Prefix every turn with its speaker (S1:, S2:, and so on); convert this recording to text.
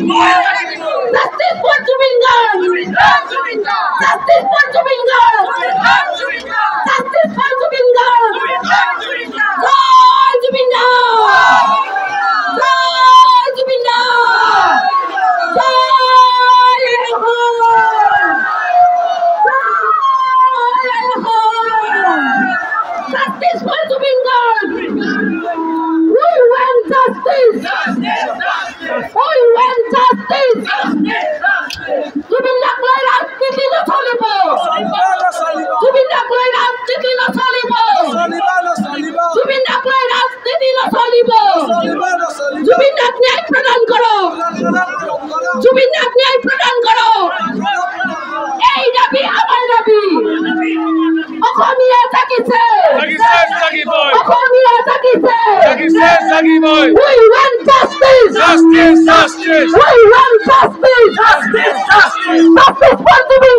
S1: Justice for Jubin Garg! Justice for Jubin Garg! Justice for Jubin Garg! Jai Jubin Garg! Jai Jubin Garg! Jai Justice for Jubin Garg! We want justice! We want justice! Jubin Garg লৈ ৰাজনীতি নচলিব! Jubin Garg লৈ ৰাজনীতি নচলিব! Jubin Garg লৈ ৰাজনীতি নচলিব! Jubin Garg ন্যায় প্ৰদান কৰক! Jubin Garg ন্যায় প্ৰদান কৰক! এই দাবী আমাৰ দাবী! অসমীয়া জাগিছে! অসমীয়া জাগিছে! We want justice!
S2: Justice!
S1: We want justice! Justice for Jubin